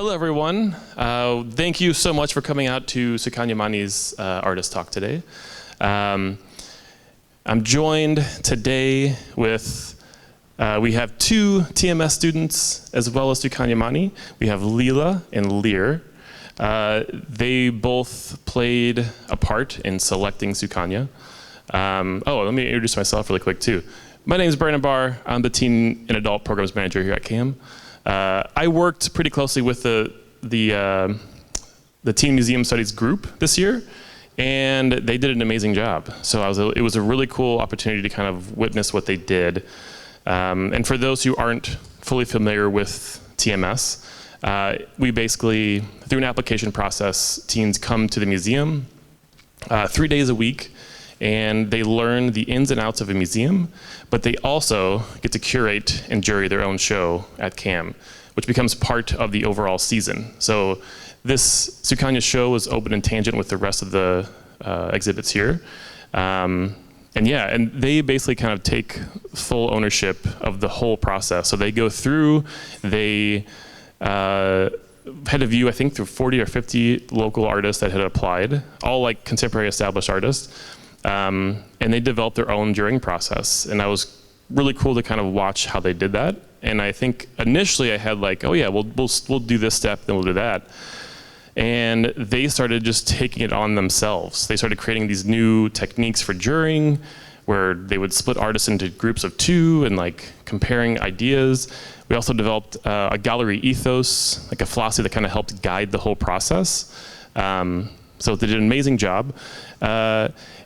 Hello, everyone. Thank you so much for coming out to Sukanya Mani's artist talk today. I'm joined today with, we have two TMS students as well as Sukanya Mani. We have Lila and Lear. They both played a part in selecting Sukanya. Let me introduce myself really quick too. My name is Barr. I'm the Teen and Adult Programs Manager here at CAM. I worked pretty closely with the Teen Museum Studies group this year, and they did an amazing job. So it was a really cool opportunity to kind of witness what they did. And for those who aren't fully familiar with TMS, we basically, through an application process, teens come to the museum 3 days a week, and they learn the ins and outs of a museum, but they also get to curate and jury their own show at CAM, which becomes part of the overall season. So this Sukanya show is open and tangent with the rest of the exhibits here. And they basically kind of take full ownership of the whole process. So they go through, they had a view, I think, through 40 or 50 local artists that had applied, all like contemporary established artists. And they developed their own jurying process. And that was really cool to kind of watch how they did that. And I think initially I had like, oh yeah, we'll do this step, then we'll do that. And they started just taking it on themselves. They started creating these new techniques for jurying, where they would split artists into groups of two and like comparing ideas. We also developed a Gallery Ethos, like a philosophy that kind of helped guide the whole process. So they did an amazing job.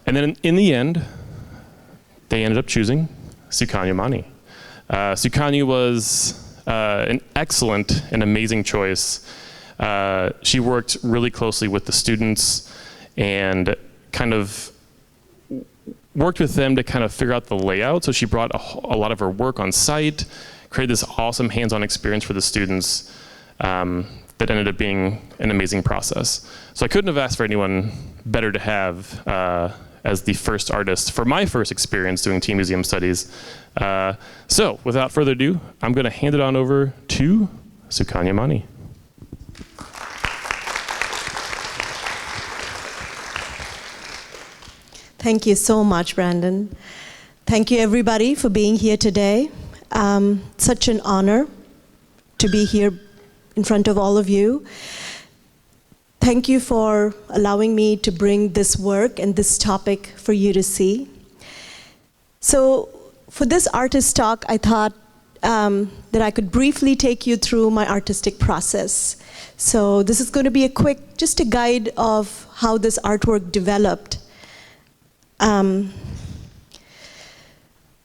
And then in the end, they ended up choosing Sukanya Mani. Sukanya was an excellent and amazing choice. She worked really closely with the students and kind of worked with them to kind of figure out the layout. So she brought a lot of her work on site, created this awesome hands-on experience for the students that ended up being an amazing process. So I couldn't have asked for anyone better to have as the first artist for my first experience doing Teen Museum Studies. So without further ado, I'm gonna hand it on over to Sukanya Mani. Thank you so much, Brandon. Thank you everybody for being here today. Such an honor to be here in front of all of you. Thank you for allowing me to bring this work and this topic for you to see. So for this artist talk, I thought that I could briefly take you through my artistic process. So this is going to be a quick, just a guide of how this artwork developed.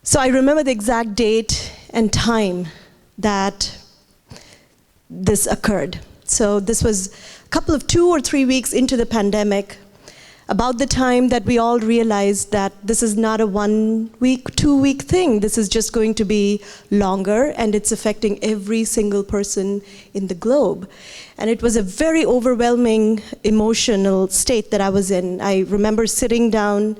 So I remember the exact date and time that this occurred. So this was a couple of 2 or 3 weeks into the pandemic, about the time that we all realized that this is not a 1 week, 2 week thing. This is just going to be longer, and it's affecting every single person in the globe. And it was a very overwhelming emotional state that I was in. I remember sitting down,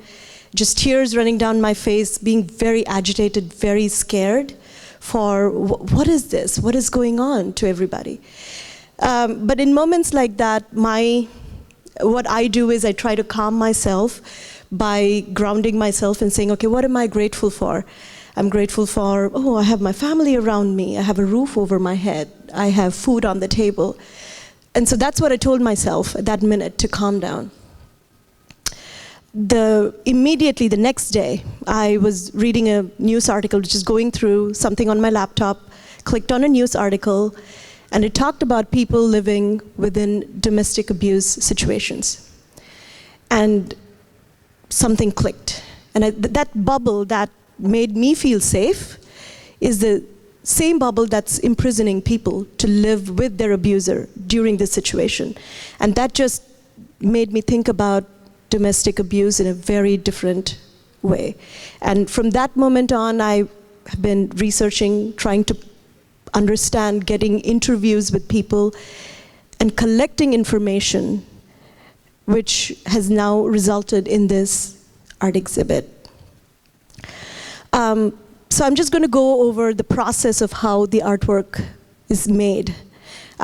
just tears running down my face, being very agitated, very scared for what is this? What is going on to everybody? But in moments like that, what I do is I try to calm myself by grounding myself and saying, okay, what am I grateful for? I'm grateful for, I have my family around me. I have a roof over my head. I have food on the table. And so that's what I told myself at that minute to calm down. Immediately the next day, I was reading a news article, just going through something on my laptop, clicked on a news article, and it talked about people living within domestic abuse situations. And something clicked. And that bubble that made me feel safe is the same bubble that's imprisoning people to live with their abuser during this situation. And that just made me think about domestic abuse in a very different way. And from that moment on, I have been researching, trying to understand, getting interviews with people, and collecting information, which has now resulted in this art exhibit. So I'm just going to go over the process of how the artwork is made.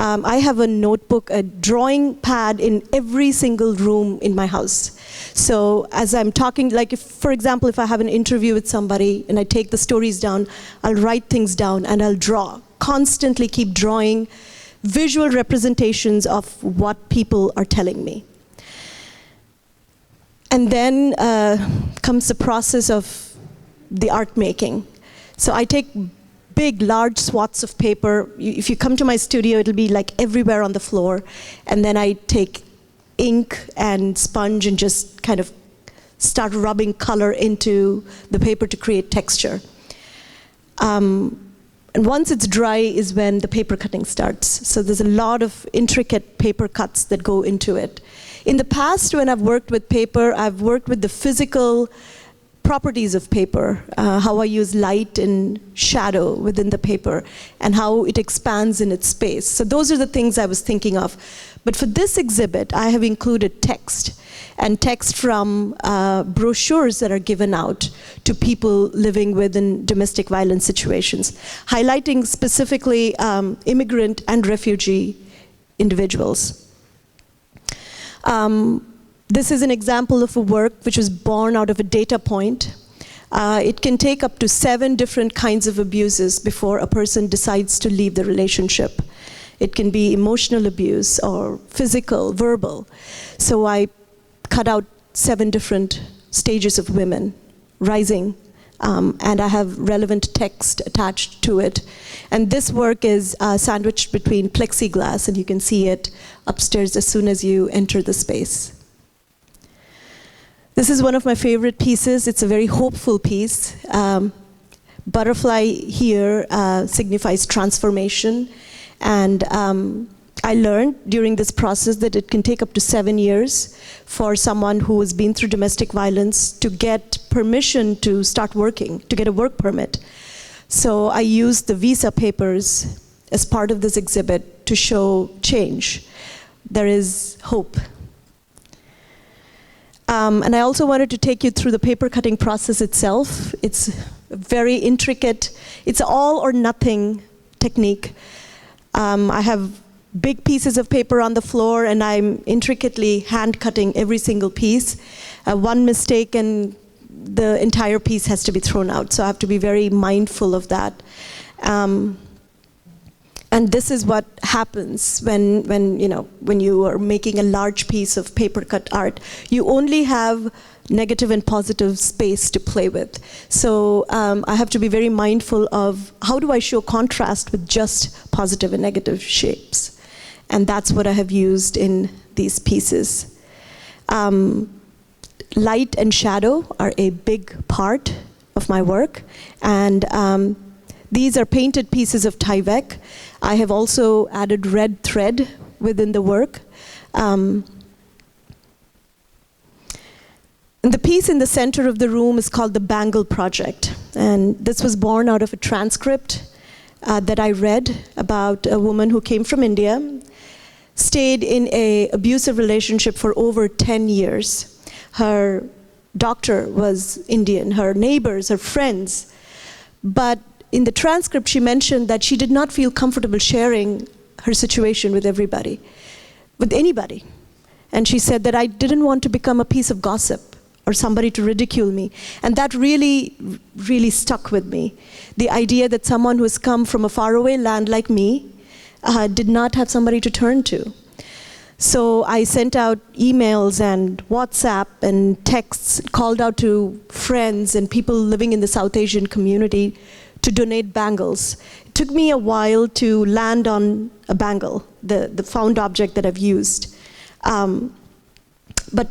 I have a notebook, a drawing pad in every single room in my house. So as I'm talking, like if, for example, if I have an interview with somebody and I take the stories down, I'll write things down and I'll draw. Constantly keep drawing visual representations of what people are telling me. And then comes the process of the art making. So I take big, large swaths of paper. If you come to my studio, it'll be like everywhere on the floor. And then I take ink and sponge and just kind of start rubbing color into the paper to create texture. And once it's dry is when the paper cutting starts. So there's a lot of intricate paper cuts that go into it. In the past, when I've worked with paper, I've worked with the physical properties of paper, how I use light and shadow within the paper, and how it expands in its space. So those are the things I was thinking of. But for this exhibit, I have included text, and text from brochures that are given out to people living within domestic violence situations, highlighting specifically immigrant and refugee individuals. This is an example of a work which was born out of a data point. It can take up to 7 different kinds of abuses before a person decides to leave the relationship. It can be emotional abuse or physical, verbal. So I cut out 7 different stages of women rising, and I have relevant text attached to it. And this work is sandwiched between plexiglass, and you can see it upstairs as soon as you enter the space. This is one of my favorite pieces. It's a very hopeful piece. Butterfly here signifies transformation. And I learned during this process that it can take up to 7 years for someone who has been through domestic violence to get permission to start working, to get a work permit. So I used the visa papers as part of this exhibit to show change. There is hope. And I also wanted to take you through the paper cutting process itself. It's very intricate. It's all or nothing technique. I have big pieces of paper on the floor, and I'm intricately hand cutting every single piece. One mistake and the entire piece has to be thrown out, so I have to be very mindful of that. And this is what happens when you are making a large piece of paper cut art. You only have negative and positive space to play with. So I have to be very mindful of how do I show contrast with just positive and negative shapes. And that's what I have used in these pieces. Light and shadow are a big part of my work. And these are painted pieces of Tyvek. I have also added red thread within the work. And the piece in the center of the room is called the Bangle Project. And this was born out of a transcript that I read about a woman who came from India, stayed in an abusive relationship for over 10 years. Her doctor was Indian, her neighbors, her friends. But in the transcript, she mentioned that she did not feel comfortable sharing her situation with everybody, with anybody. And she said that I didn't want to become a piece of gossip or somebody to ridicule me. And that really, really stuck with me. The idea that someone who has come from a faraway land like me did not have somebody to turn to. So I sent out emails and WhatsApp and texts, called out to friends and people living in the South Asian community to donate bangles. It took me a while to land on a bangle, the found object that I've used. But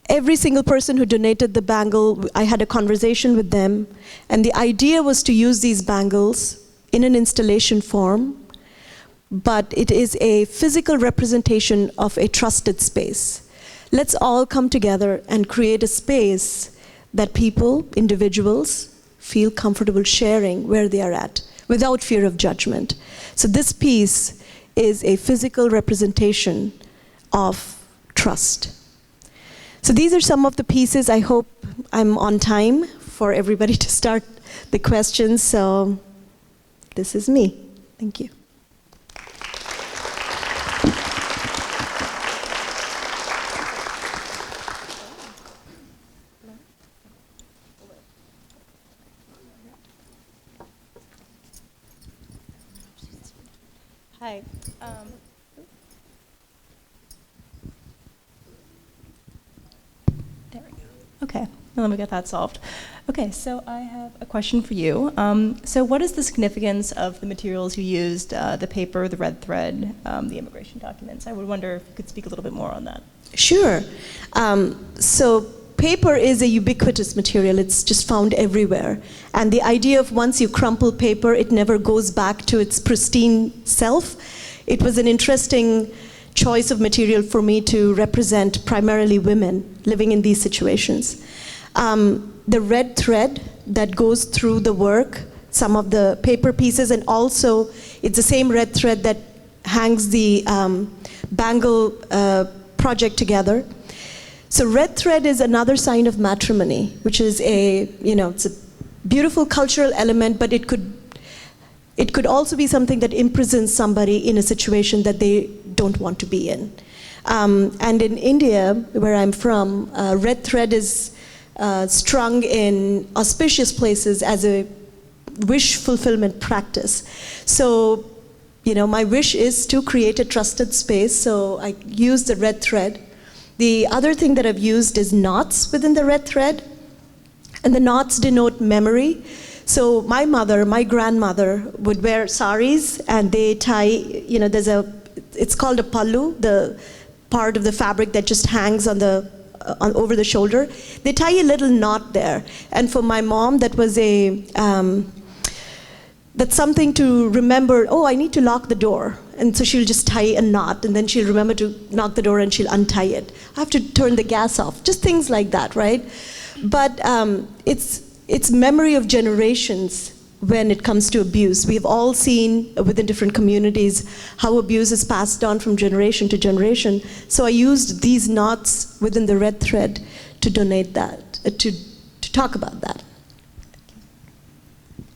every single person who donated the bangle, I had a conversation with them, and the idea was to use these bangles in an installation form, but it is a physical representation of a trusted space. Let's all come together and create a space that people, individuals, feel comfortable sharing where they are at, without fear of judgment. So this piece is a physical representation of trust. So these are some of the pieces. I hope I'm on time for everybody to start the questions. So this is me. Thank you. There we go. Okay, well, then we got that solved. Okay, so I have a question for you. So what is the significance of the materials you used, the paper, the red thread, the immigration documents? I would wonder if you could speak a little bit more on that. Sure. So paper is a ubiquitous material. It's just found everywhere. And the idea of once you crumple paper, it never goes back to its pristine self. It was an interesting choice of material for me to represent primarily women living in these situations. The red thread that goes through the work, some of the paper pieces, and also it's the same red thread that hangs the Bangle Project together. So red thread is another sign of matrimony, which is it's a beautiful cultural element, but it could also be something that imprisons somebody in a situation that they don't want to be in. And in India, where I'm from, red thread is strung in auspicious places as a wish fulfillment practice. So, my wish is to create a trusted space, so I use the red thread. The other thing that I've used is knots within the red thread, and the knots denote memory. So my grandmother would wear saris, and they tie, it's called a pallu, the part of the fabric that just hangs over the shoulder. They tie a little knot there. And for my mom, that was that's something to remember, I need to lock the door. And so she'll just tie a knot, and then she'll remember to knock the door and she'll untie it. I have to turn the gas off, just things like that, right? But it's memory of generations when it comes to abuse. We've all seen within different communities how abuse is passed on from generation to generation. So I used these knots within the red thread to donate that, to talk about that.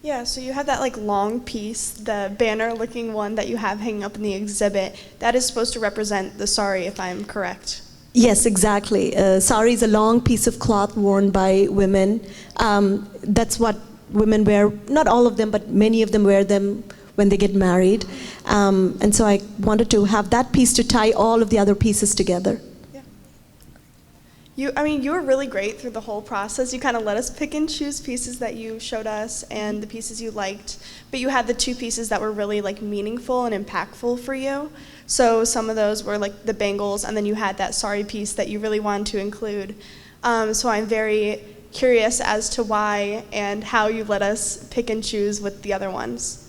Yeah, so you have that long piece, the banner-looking one that you have hanging up in the exhibit. That is supposed to represent the sari, if I'm correct. Yes, exactly. Sari is a long piece of cloth worn by women. That's what women wear. Not all of them, but many of them wear them when they get married. And so I wanted to have that piece to tie all of the other pieces together. You were really great through the whole process. You kind of let us pick and choose pieces that you showed us and the pieces you liked, but you had the two pieces that were really meaningful and impactful for you. So some of those were the bangles, and then you had that sari piece that you really wanted to include. So I'm very curious as to why and how you let us pick and choose with the other ones.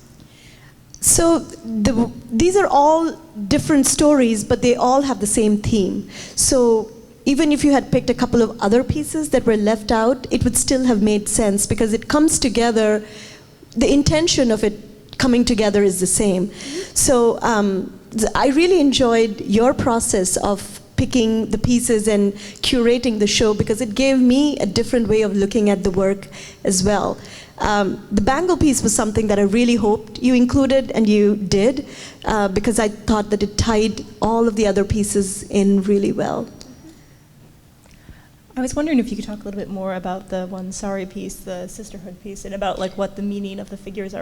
So these are all different stories, but they all have the same theme. So even if you had picked a couple of other pieces that were left out, it would still have made sense because it comes together, the intention of it coming together is the same. So I really enjoyed your process of picking the pieces and curating the show because it gave me a different way of looking at the work as well. The Bangle piece was something that I really hoped you included, and you did, because I thought that it tied all of the other pieces in really well. I was wondering if you could talk a little bit more about the one sari piece, the Sisterhood piece, and about what the meaning of the figures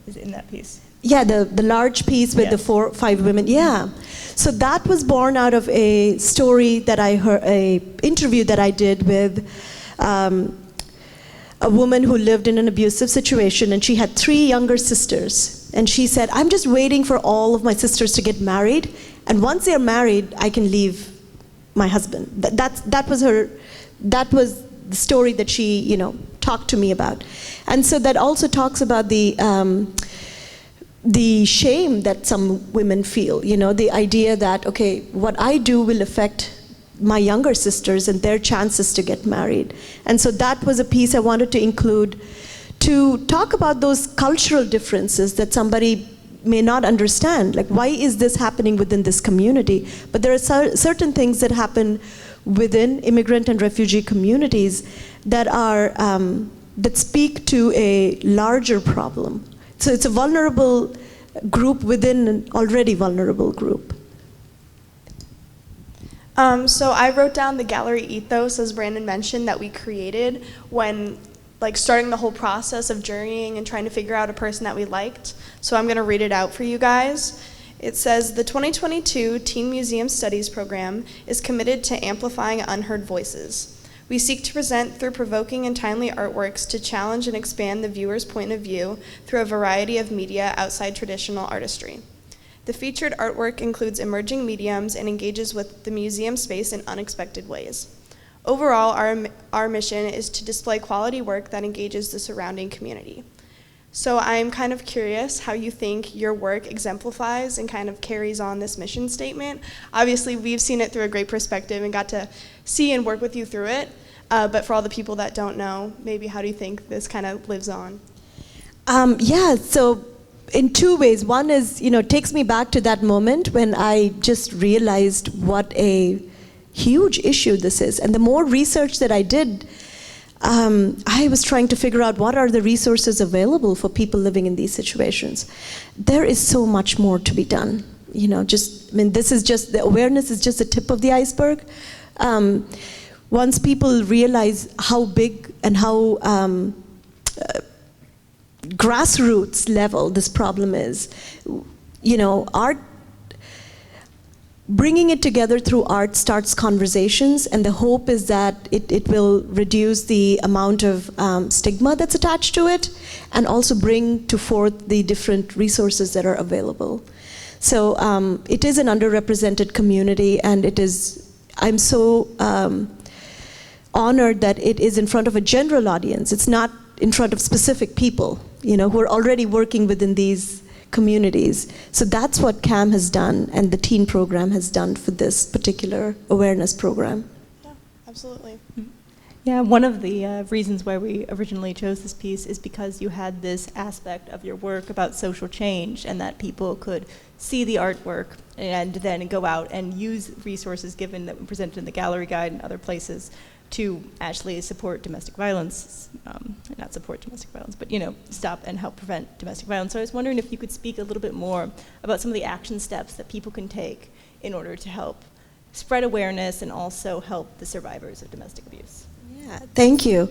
is in that piece. Yeah, the large piece with the 4-5 women. Yeah, so that was born out of a story that I heard, a interview that I did with a woman who lived in an abusive situation, and she had 3 younger sisters. And she said, "I'm just waiting for all of my sisters to get married, and once they're married, I can leave my husband." That was the story that she, talked to me about. And so that also talks about the shame that some women feel, the idea that, okay, what I do will affect my younger sisters and their chances to get married. And so that was a piece I wanted to include to talk about those cultural differences that somebody may not understand. Why is this happening within this community? But there are certain things that happen within immigrant and refugee communities that are that speak to a larger problem. So it's a vulnerable group within an already vulnerable group. So I wrote down the Gallery Ethos, as Brandon mentioned, that we created when starting the whole process of journeying and trying to figure out a person that we liked. So I'm going to read it out for you guys. It says, the 2022 Teen Museum Studies program is committed to amplifying unheard voices. We seek to present through provoking and timely artworks to challenge and expand the viewer's point of view through a variety of media outside traditional artistry. The featured artwork includes emerging mediums and engages with the museum space in unexpected ways. Overall, our mission is to display quality work that engages the surrounding community. So I'm kind of curious how you think your work exemplifies and kind of carries on this mission statement. Obviously, we've seen it through a great perspective and got to see and work with you through it. But for all the people that don't know, maybe how do you think this kind of lives on? So in two ways. One is, it takes me back to that moment when I just realized what a huge issue this is. And the more research that I did, I was trying to figure out what are the resources available for people living in these situations. There is so much more to be done. The awareness is just the tip of the iceberg. Once people realize how big and how grassroots level this problem is, art, bringing it together through art starts conversations, and the hope is that it will reduce the amount of stigma that's attached to it, and also bring to forth the different resources that are available. So it is an underrepresented community, and I'm so honored that it is in front of a general audience. It's not in front of specific people, who are already working within these communities. So that's what CAM has done and the teen program has done for this particular awareness program. Yeah, absolutely. Yeah, one of the reasons why we originally chose this piece is because you had this aspect of your work about social change, and that people could see the artwork and then go out and use resources given that were presented in the gallery guide and other places to actually support domestic violence, not support domestic violence, but stop and help prevent domestic violence. So I was wondering if you could speak a little bit more about some of the action steps that people can take in order to help spread awareness and also help the survivors of domestic abuse. Yeah, thank you.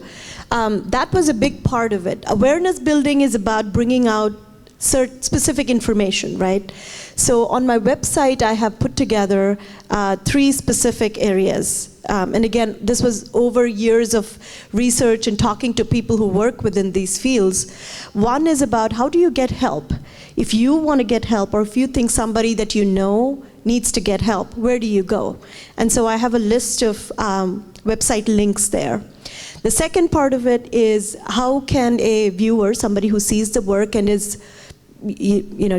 That was a big part of it. Awareness building is about bringing out specific information, right? So on my website, I have put together 3 specific areas. And again, this was over years of research and talking to people who work within these fields. One is about how do you get help? If you want to get help, or if you think somebody that you know needs to get help, where do you go? And so I have a list of website links there. The second part of it is how can a viewer, somebody who sees the work and is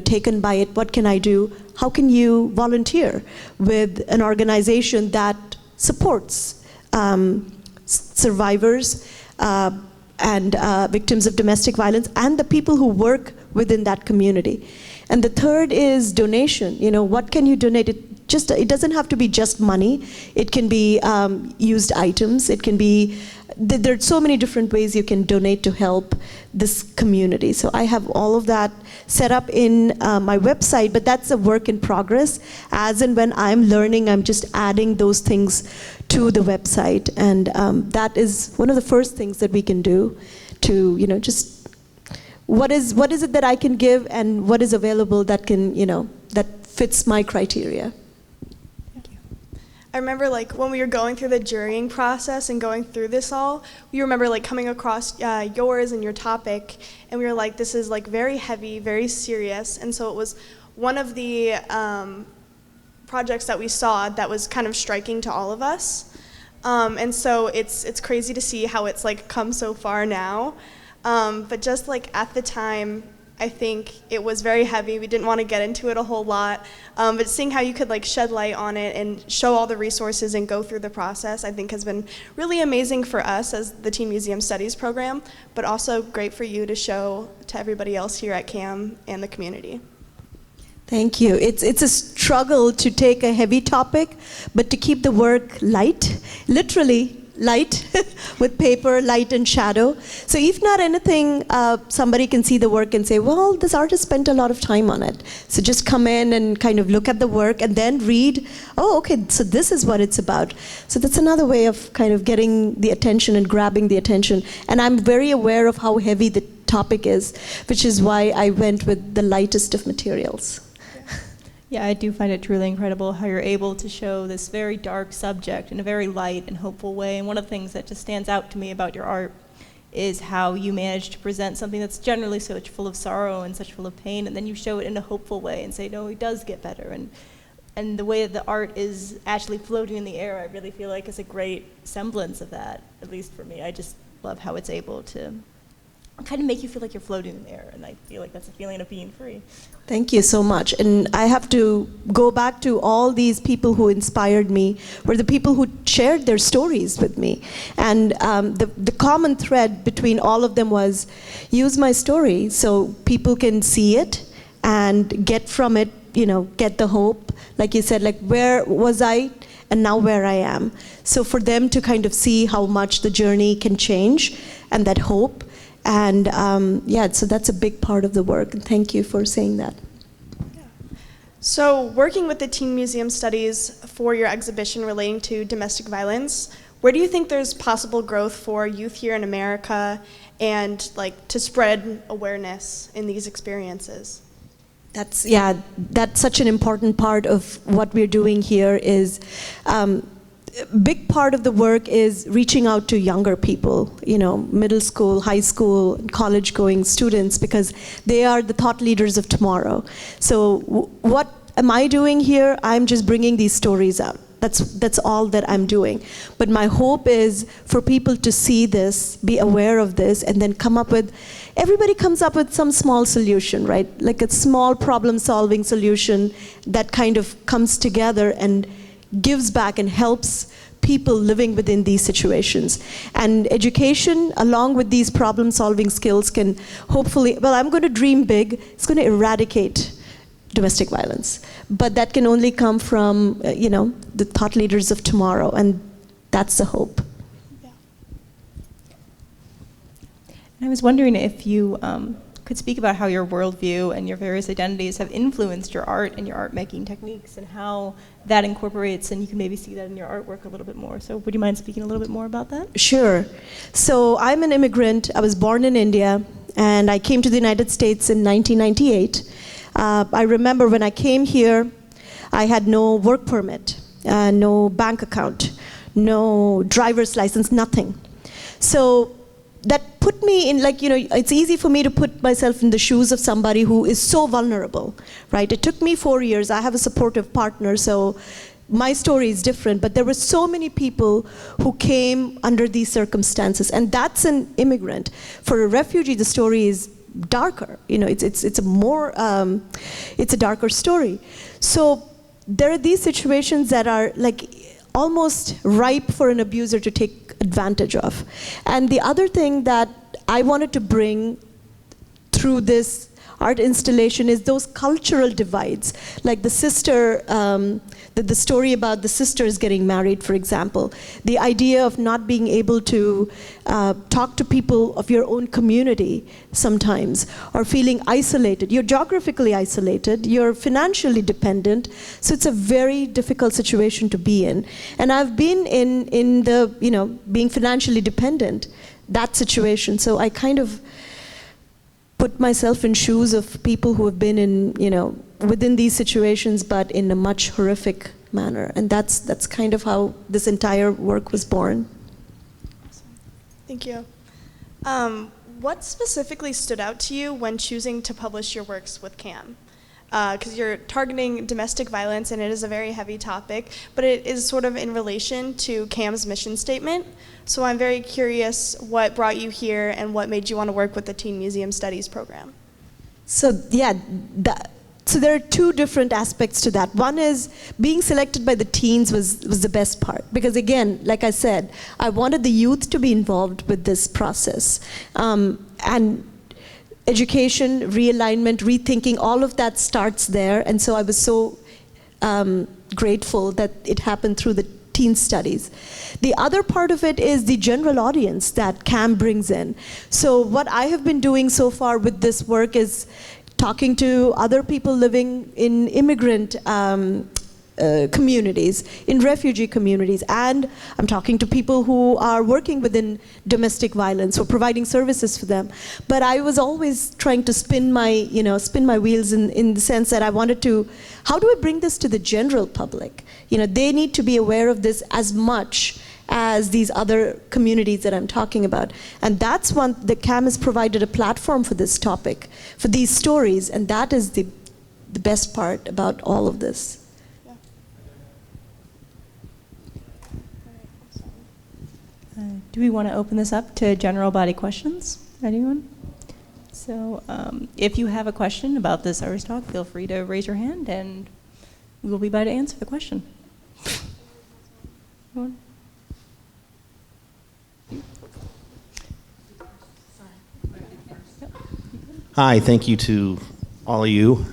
taken by it, what can I do? How can you volunteer with an organization that supports survivors and victims of domestic violence and the people who work within that community? And the third is donation. What can you donate? It doesn't have to be just money. It can be used items. It can be, there are so many different ways you can donate to help this community. So I have all of that set up in my website, but that's a work in progress. As and when I'm learning, I'm just adding those things to the website. And that is one of the first things that we can do to, just what is it that I can give and what is available that can, that fits my criteria. I remember when we were going through the jurying process and going through this all, we remember coming across yours and your topic, and we were like, this is very heavy, very serious. And so it was one of the projects that we saw that was kind of striking to all of us. And so it's crazy to see how it's come so far now. But just at the time, I think it was very heavy. We didn't want to get into it a whole lot. But seeing how you could shed light on it and show all the resources and go through the process, I think has been really amazing for us as the Teen Museum Studies program, but also great for you to show to everybody else here at CAM and the community. Thank you. It's a struggle to take a heavy topic, but to keep the work light, literally light, with paper, light and shadow. So if not anything, somebody can see the work and say, well, this artist spent a lot of time on it. So just come in and kind of look at the work and then read, oh, okay, so this is what it's about. So that's another way of kind of getting the attention and grabbing the attention. And I'm very aware of how heavy the topic is, which is why I went with the lightest of materials. Yeah, I do find it truly incredible how you're able to show this very dark subject in a very light and hopeful way. And one of the things that just stands out to me about your art is how you manage to present something that's generally such full of sorrow and such full of pain, and then you show it in a hopeful way and say, no, it does get better. And the way that the art is actually floating in the air, I really feel like is a great semblance of that, at least for me. I just love how it's able to kind of make you feel like you're floating in the air, and I feel like that's a feeling of being free. Thank you so much. And I have to go back to all these people who inspired me, were the people who shared their stories with me. And the common thread between all of them was use my story so people can see it and get from it, get the hope. Like you said, like where was I and now where I am. So for them to kind of see how much the journey can change and that hope. And so that's a big part of the work. And thank you for saying that. So working with the Teen Museum Studies for your exhibition relating to domestic violence, where do you think there's possible growth for youth here in America and to spread awareness in these experiences? That's such an important part of what we're doing here is big part of the work is reaching out to younger people, middle school, high school, college going students, because they are the thought leaders of tomorrow. So what am I doing here? I'm just bringing these stories out. That's all that I'm doing. But my hope is for people to see this, be aware of this, and then everybody comes up with some small solution, right? Like a small problem-solving solution that kind of comes together and gives back and helps people living within these situations. And education, along with these problem-solving skills, can hopefully, I'm going to dream big, it's going to eradicate domestic violence. But that can only come from, the thought leaders of tomorrow, and that's the hope. Yeah. And I was wondering if you could speak about how your worldview and your various identities have influenced your art and your art-making techniques, and how that incorporates, and you can maybe see that in your artwork a little bit more. So would you mind speaking a little bit more about that? Sure. So I'm an immigrant. I was born in India, and I came to the United States in 1998. I remember when I came here, I had no work permit, no bank account, no driver's license, nothing. So that put me in, it's easy for me to put myself in the shoes of somebody who is so vulnerable, right? It took me 4 years. I have a supportive partner, so my story is different, but there were so many people who came under these circumstances, and that's an immigrant. For a refugee, the story is darker. It's a darker story. So there are these situations that are almost ripe for an abuser to take advantage of. And the other thing that I wanted to bring through this art installation is those cultural divides, like the sister, the story about the sisters getting married, for example. The idea of not being able to talk to people of your own community sometimes, or feeling isolated. You're geographically isolated, you're financially dependent, so it's a very difficult situation to be in. And I've been in the, being financially dependent, that situation, so I kind of put myself in shoes of people who have been in, within these situations, but in a much horrific manner. And that's kind of how this entire work was born. Awesome. Thank you. What specifically stood out to you when choosing to publish your works with CAM? Because you're targeting domestic violence, and it is a very heavy topic, but it is sort of in relation to CAM's mission statement. So I'm very curious what brought you here and what made you want to work with the Teen Museum Studies program. So so there are two different aspects to that. One is being selected by the teens was the best part, because again, like I said, I wanted the youth to be involved with this process. And education, realignment, rethinking, all of that starts there. And so I was so grateful that it happened through the teen studies. The other part of it is the general audience that CAM brings in. So what I have been doing so far with this work is talking to other people living in immigrant communities, in refugee communities, and I'm talking to people who are working within domestic violence or providing services for them. But I was always trying to spin my wheels in the sense that I wanted to, how do I bring this to the general public? They need to be aware of this as much as these other communities that I'm talking about. And that's one, the CAM has provided a platform for this topic, for these stories, and that is the best part about all of this. Do we want to open this up to general body questions? Anyone? So if you have a question about this Irish talk, feel free to raise your hand and we will be by to answer the question. Anyone? Hi, thank you to all of you.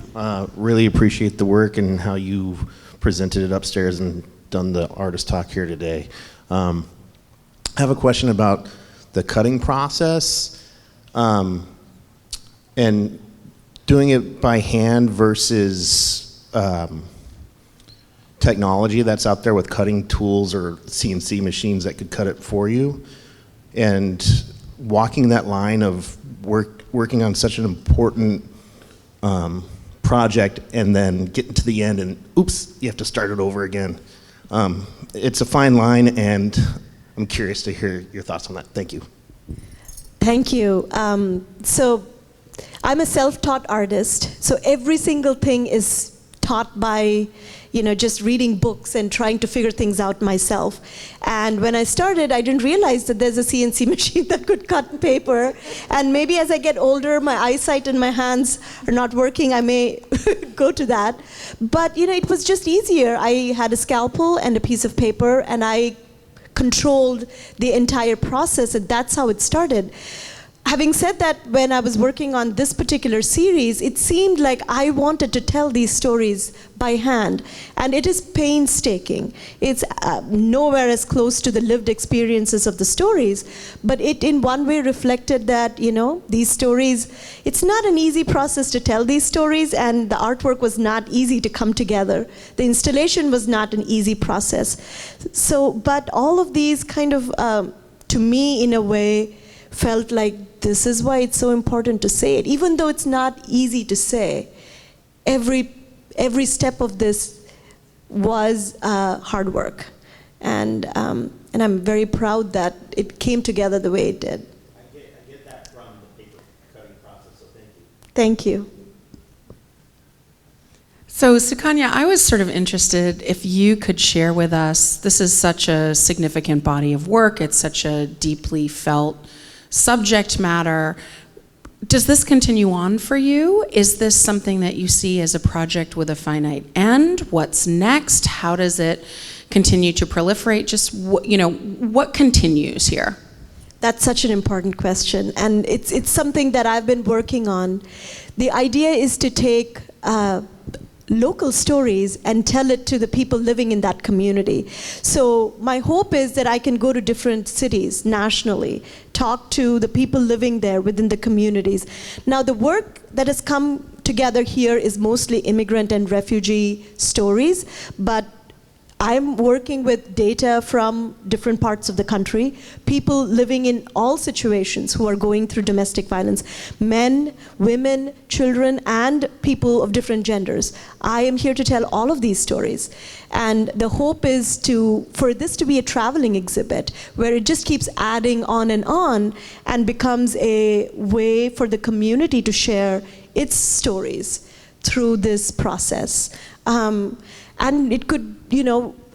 Really appreciate the work and how you presented it upstairs and done the artist talk here today. I have a question about the cutting process and doing it by hand versus technology that's out there with cutting tools or CNC machines that could cut it for you, and walking that line of working on such an important project and then getting to the end and oops, you have to start it over again. It's a fine line, and I'm curious to hear your thoughts on that. Thank you. Thank you. So I'm a self-taught artist, so every single thing is taught by just reading books and trying to figure things out myself. And when I started, I didn't realize that there's a CNC machine that could cut paper. And maybe as I get older, my eyesight and my hands are not working, I may go to that. But it was just easier. I had a scalpel and a piece of paper, and I controlled the entire process, and that's how it started. Having said that, when I was working on this particular series, it seemed like I wanted to tell these stories by hand, and it is painstaking. It's nowhere as close to the lived experiences of the stories, but it in one way reflected that, these stories, it's not an easy process to tell these stories, and the artwork was not easy to come together. The installation was not an easy process. So, but all of these kind of, to me, in a way, felt like this is why it's so important to say it. Even though it's not easy to say, every step of this was hard work. And I'm very proud that it came together the way it did. I get that from the paper cutting process, so thank you. Thank you. So Sukanya, I was sort of interested if you could share with us, this is such a significant body of work, it's such a deeply felt subject matter. Does this continue on for you? Is this something that you see as a project with a finite end? What's next? How does it continue to proliferate? Just what continues here? That's such an important question, and it's something that I've been working on. The idea is to take local stories and tell it to the people living in that community. So my hope is that I can go to different cities nationally, talk to the people living there within the communities. Now the work that has come together here is mostly immigrant and refugee stories, but I'm working with data from different parts of the country, people living in all situations who are going through domestic violence, men, women, children, and people of different genders. I am here to tell all of these stories. And the hope is for this to be a traveling exhibit where it just keeps adding on and becomes a way for the community to share its stories through this process. And it could,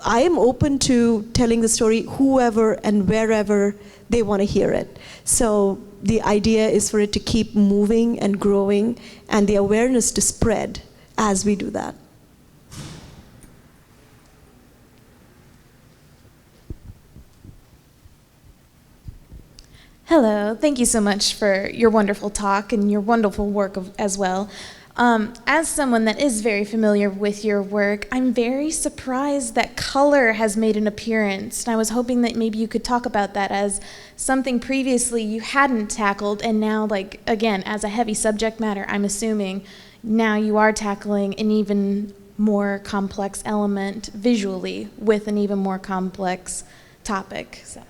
I am open to telling the story whoever and wherever they want to hear it. So the idea is for it to keep moving and growing, and the awareness to spread as we do that. Hello, thank you so much for your wonderful talk and your wonderful work as well. As someone that is very familiar with your work, I'm very surprised that color has made an appearance, and I was hoping that maybe you could talk about that as something previously you hadn't tackled, and now, again, as a heavy subject matter, I'm assuming now you are tackling an even more complex element visually with an even more complex topic. So.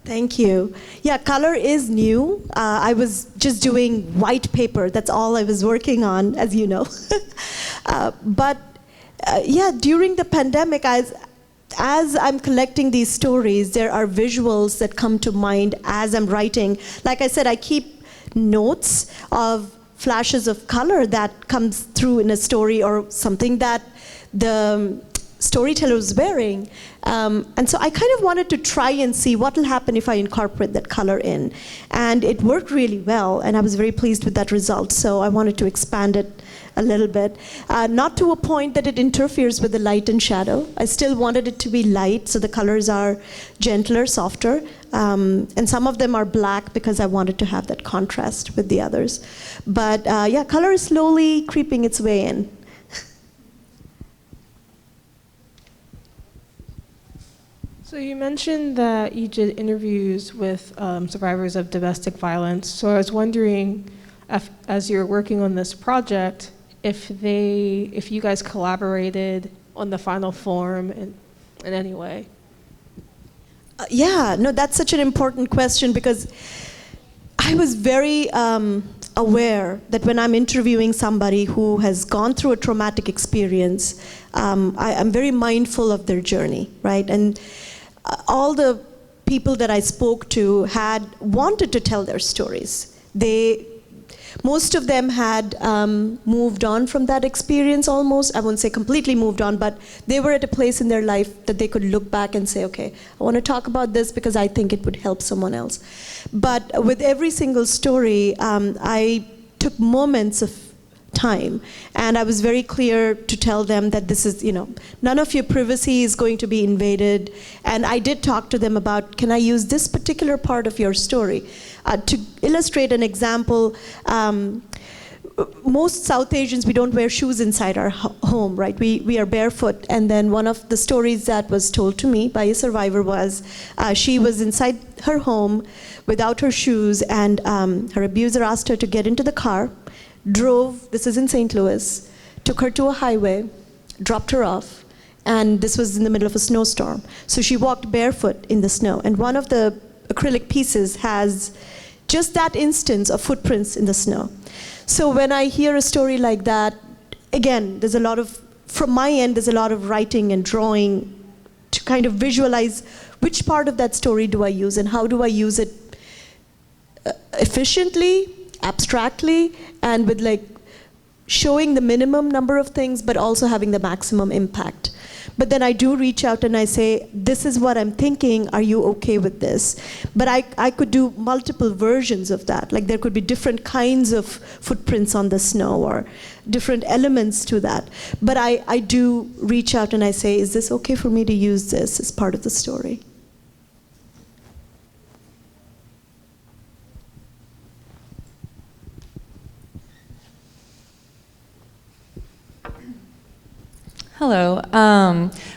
Thank you. Yeah, color is new. I was just doing white paper. That's all I was working on, as you know. But yeah, during the pandemic, as I'm collecting these stories, there are visuals that come to mind as I'm writing. Like I said, I keep notes of flashes of color that comes through in a story or something that the storyteller was wearing. And so I kind of wanted to try and see what will happen if I incorporate that color in. And it worked really well, and I was very pleased with that result. So I wanted to expand it a little bit. Not to a point that it interferes with the light and shadow. I still wanted it to be light, so the colors are gentler, softer. And some of them are black because I wanted to have that contrast with the others. But yeah, color is slowly creeping its way in. So you mentioned that you did interviews with survivors of domestic violence. So I was wondering, as you're working on this project, if you guys collaborated on the final form in any way. Yeah, no, that's such an important question because I was very aware that when I'm interviewing somebody who has gone through a traumatic experience, I'm very mindful of their journey, right? And all the people that I spoke to had wanted to tell their stories. Most of them had moved on from that experience almost. I won't say completely moved on, but they were at a place in their life that they could look back and say, okay, I want to talk about this because I think it would help someone else. But with every single story, I took moments of time, and I was very clear to tell them that this is, none of your privacy is going to be invaded. And I did talk to them about, can I use this particular part of your story? To illustrate an example, most South Asians, we don't wear shoes inside our home, right? We are barefoot. And then one of the stories that was told to me by a survivor was she was inside her home without her shoes, and her abuser asked her to get into the car, drove, this is in St. Louis, took her to a highway, dropped her off, and this was in the middle of a snowstorm. So she walked barefoot in the snow, and one of the acrylic pieces has just that instance of footprints in the snow. So when I hear a story like that, again, there's a lot of, from my end, there's a lot of writing and drawing to kind of visualize which part of that story do I use and how do I use it efficiently, abstractly, and with like showing the minimum number of things, but also having the maximum impact. But then I do reach out and I say, this is what I'm thinking, are you okay with this? But I could do multiple versions of that. Like there could be different kinds of footprints on the snow or different elements to that. But I do reach out and I say, is this okay for me to use this as part of the story? Hello.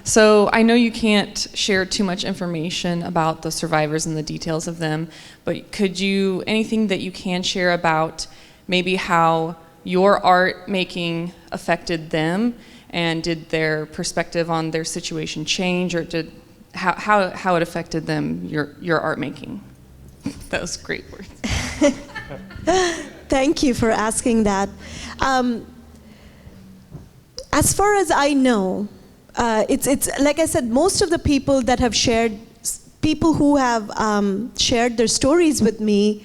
So I know you can't share too much information about the survivors and the details of them, but anything that you can share about maybe how your art making affected them, and did their perspective on their situation change, or how it affected them, your art making? That was great words. Thank you for asking that. As far as I know, it's like I said, most of the people that have shared, people who have shared their stories with me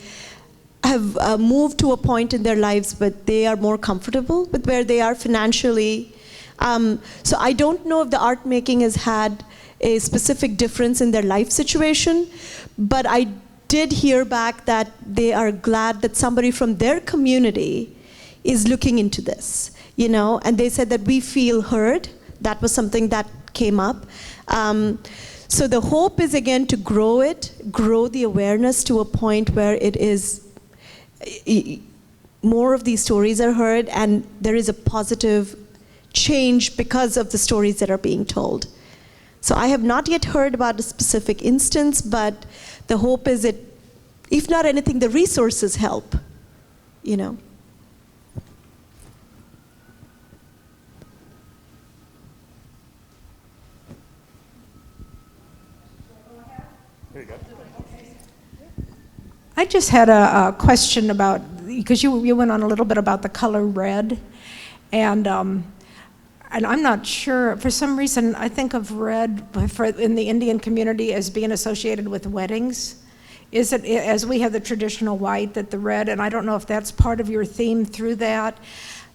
have moved to a point in their lives but they are more comfortable with where they are financially. So I don't know if the art making has had a specific difference in their life situation, but I did hear back that they are glad that somebody from their community is looking into this. And they said that we feel heard. That was something that came up. So the hope is, again, to grow the awareness to a point where it is, more of these stories are heard and there is a positive change because of the stories that are being told. So I have not yet heard about a specific instance, but the hope is that, if not anything, the resources help, There you go. I just had a question about, because you went on a little bit about the color red, and I'm not sure, for some reason, I think of red in the Indian community as being associated with weddings. Is it, as we have the traditional white, that the red, and I don't know if that's part of your theme through that,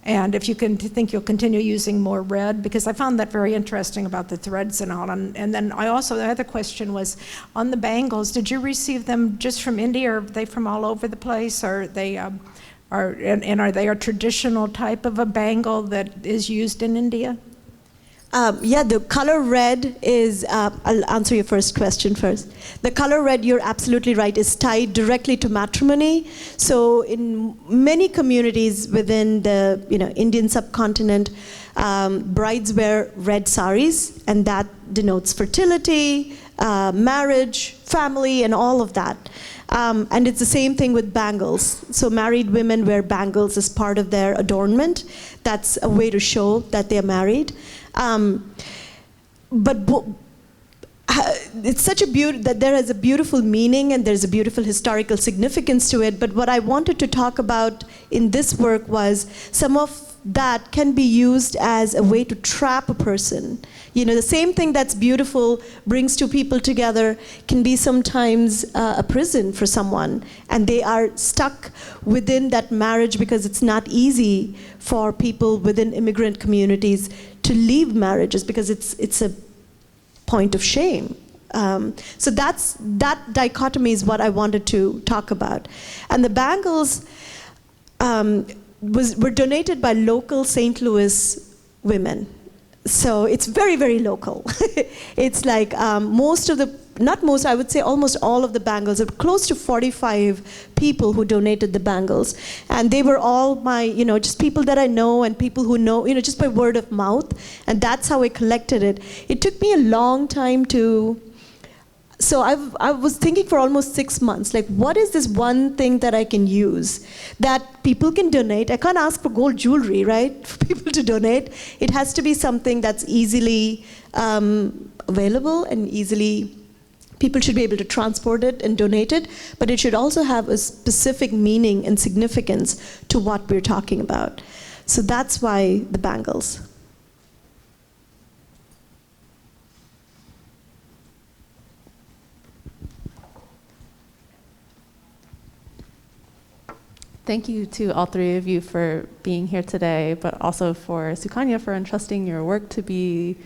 and if you think you'll continue using more red, because I found that very interesting about the threads and all. And then the other question was, on the bangles, did you receive them just from India, or are they from all over the place? Or they, are they a traditional type of a bangle that is used in India? Yeah, the color red is, I'll answer your first question first. The color red, you're absolutely right, is tied directly to matrimony. So in many communities within the Indian subcontinent, brides wear red saris, and that denotes fertility, marriage, family, and all of that. And it's the same thing with bangles. So married women wear bangles as part of their adornment. That's a way to show that they're married. But it's such a that there is a beautiful meaning and there's a beautiful historical significance to it. But what I wanted to talk about in this work was some of that can be used as a way to trap a person. The same thing that's beautiful, brings two people together, can be sometimes a prison for someone. And they are stuck within that marriage because it's not easy for people within immigrant communities to leave marriages because it's a point of shame. So that dichotomy is what I wanted to talk about. And the bangles were donated by local St. Louis women. So it's very, very local. It's like I would say almost all of the bangles, close to 45 people who donated the bangles. And they were all my, just people that I know and people who know, just by word of mouth. And that's how I collected it. It took me a long time so I was thinking for almost 6 months, like, what is this one thing that I can use that people can donate? I can't ask for gold jewelry, right, for people to donate. It has to be something that's easily available and people should be able to transport it and donate it, but it should also have a specific meaning and significance to what we're talking about. So that's why the bangles. Thank you to all three of you for being here today, but also for Sukanya for entrusting your work to be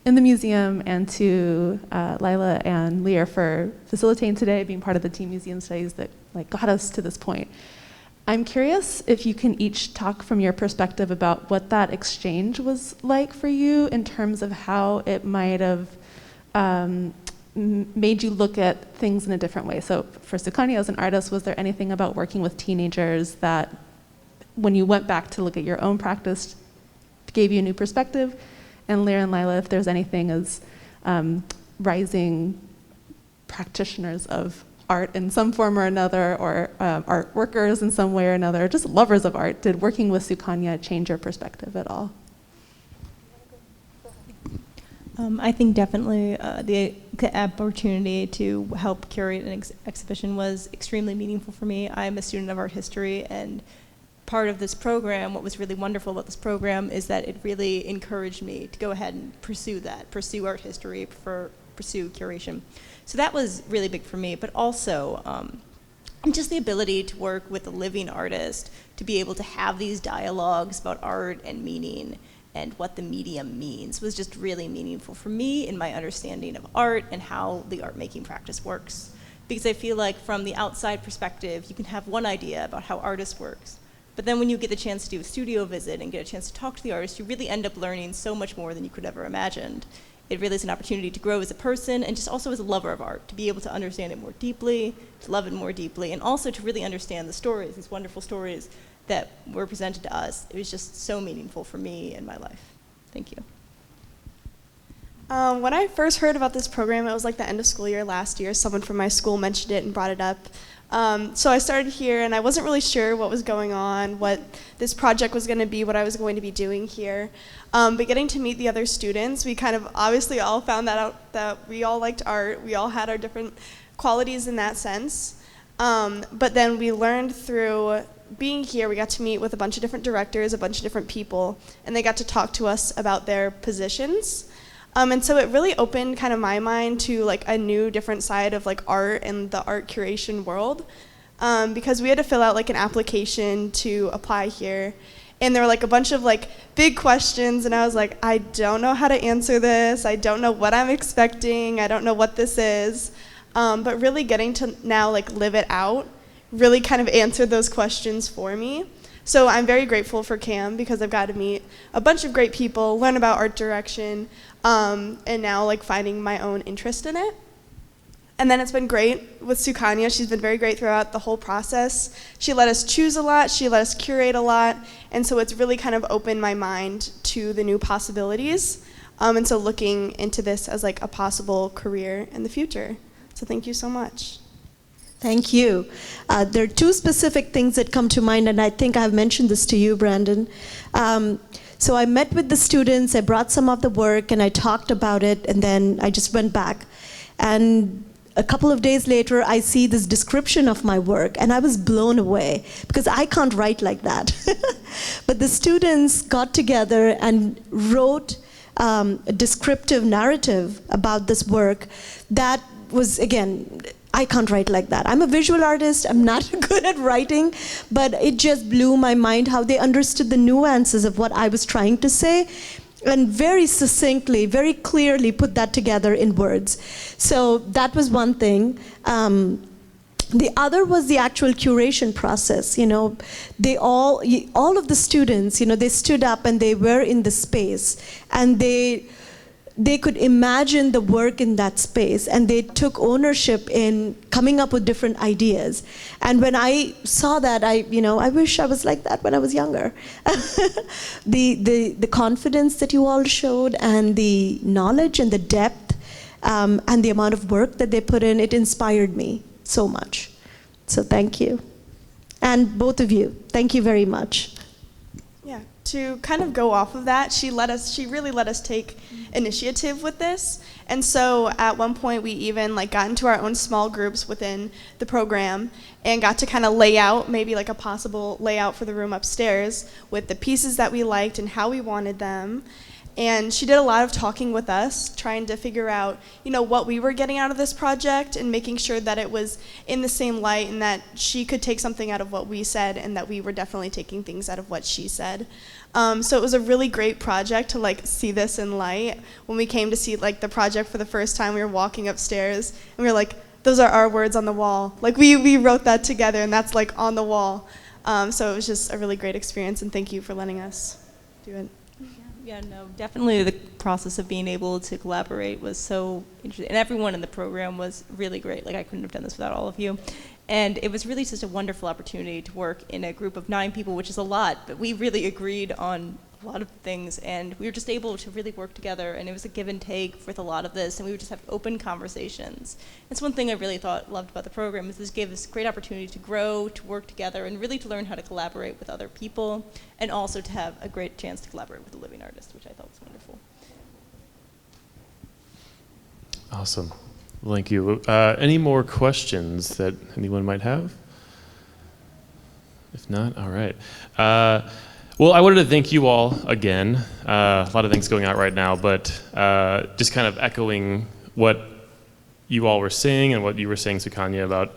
in the museum, and to Lila and Lear for facilitating today, being part of the team museum studies that got us to this point. I'm curious if you can each talk from your perspective about what that exchange was like for you in terms of how it might have made you look at things in a different way. So for Sukanya as an artist, was there anything about working with teenagers that when you went back to look at your own practice gave you a new perspective? And Lear and Lila, if there's anything as rising practitioners of art in some form or another, or art workers in some way or another, just lovers of art, did working with Sukanya change your perspective at all? I think definitely the opportunity to help curate an exhibition was extremely meaningful for me. I'm a student of art history, and part of this program, what was really wonderful about this program is that it really encouraged me to go ahead and pursue art history, pursue curation. So that was really big for me, but also just the ability to work with a living artist, to be able to have these dialogues about art and meaning and what the medium means was just really meaningful for me in my understanding of art and how the art making practice works. Because I feel like from the outside perspective, you can have one idea about how artist works, but then when you get the chance to do a studio visit and get a chance to talk to the artist, you really end up learning so much more than you could ever imagined. It really is an opportunity to grow as a person and just also as a lover of art, to be able to understand it more deeply, to love it more deeply, and also to really understand the stories, these wonderful stories that were presented to us. It was just so meaningful for me in my life. Thank you. When I first heard about this program, it was like the end of school year last year. Someone from my school mentioned it and brought it up. So I started here, and I wasn't really sure what was going on, what this project was going to be, what I was going to be doing here. But getting to meet the other students, we kind of obviously all found that out, that we all liked art. We all had our different qualities in that sense. But then we learned through being here, we got to meet with a bunch of different directors, a bunch of different people, and they got to talk to us about their positions. And so it really opened kind of my mind to like a new, different side of like art and the art curation world, because we had to fill out like an application to apply here. And there were like a bunch of like big questions, and I was like, I don't know how to answer this. I don't know what I'm expecting. I don't know what this is. But really getting to now like live it out really kind of answered those questions for me. So I'm very grateful for CAM because I've got to meet a bunch of great people, learn about art direction, and now like finding my own interest in it. And then it's been great with Sukanya. She's been very great throughout the whole process. She let us choose a lot, she let us curate a lot, and so it's really kind of opened my mind to the new possibilities. And so looking into this as like a possible career in the future. So thank you so much. Thank you. There are two specific things that come to mind, and I think I've mentioned this to you, Brandon. So I met with the students, I brought some of the work, and I talked about it, and then I just went back. And a couple of days later, I see this description of my work, and I was blown away, because I can't write like that. But the students got together and wrote a descriptive narrative about this work that was, again, I can't write like that. I'm a visual artist, I'm not good at writing, but it just blew my mind how they understood the nuances of what I was trying to say, and very succinctly, very clearly put that together in words. So that was one thing. The other was the actual curation process. You know, they all of the students, you know, they stood up and they were in the space, and they could imagine the work in that space, and they took ownership in coming up with different ideas. And when I saw that, I wish I was like that when I was younger. The confidence that you all showed, and the knowledge and the depth, and the amount of work that they put in, it inspired me so much. So thank you. And both of you, thank you very much. Yeah, to kind of go off of that, she really let us take initiative with this. And so at one point we even like got into our own small groups within the program and got to kind of lay out maybe like a possible layout for the room upstairs with the pieces that we liked and how we wanted them. And she did a lot of talking with us, trying to figure out, you know, what we were getting out of this project and making sure that it was in the same light, and that she could take something out of what we said, and that we were definitely taking things out of what she said. So it was a really great project to like see this in light. When we came to see like the project for the first time, we were walking upstairs and we were like, those are our words on the wall. Like we wrote that together, and that's like on the wall. So it was just a really great experience, and thank you for letting us do it. Yeah, no, definitely the process of being able to collaborate was so interesting. And everyone in the program was really great. Like, I couldn't have done this without all of you. And it was really just a wonderful opportunity to work in a group of 9 people, which is a lot, but we really agreed on a lot of things, and we were just able to really work together, and it was a give and take with a lot of this, and we would just have open conversations. That's one thing I really loved about the program, is this gave us great opportunity to grow, to work together, and really to learn how to collaborate with other people, and also to have a great chance to collaborate with a living artist, which I thought was wonderful. Awesome. Thank you. Any more questions that anyone might have? If not, all right. Well, I wanted to thank you all again. A lot of things going out right now, but just kind of echoing what you all were saying and what you were saying, Sukanya, about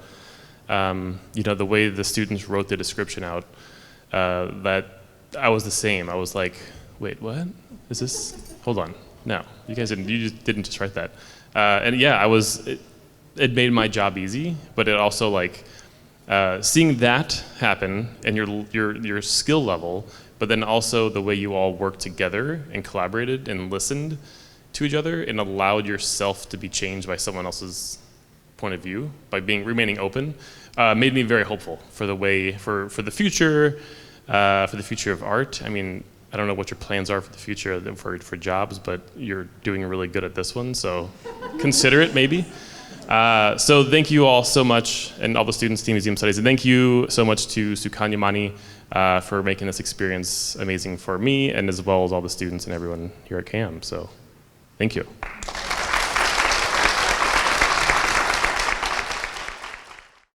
the way the students wrote the description out. That I was the same. I was like, wait, what? Is this? Hold on. No, you guys didn't. You just didn't just write that. And yeah, it made my job easy, but it also like seeing that happen and your skill level. But then also the way you all worked together and collaborated and listened to each other and allowed yourself to be changed by someone else's point of view by remaining open, made me very hopeful for the future of art. I mean, I don't know what your plans are for the future for jobs, but you're doing really good at this one, so consider it maybe. So thank you all so much, and all the students, Team Museum Studies, and thank you so much to Sukanya Mani for making this experience amazing for me, and as well as all the students and everyone here at CAM. So thank you.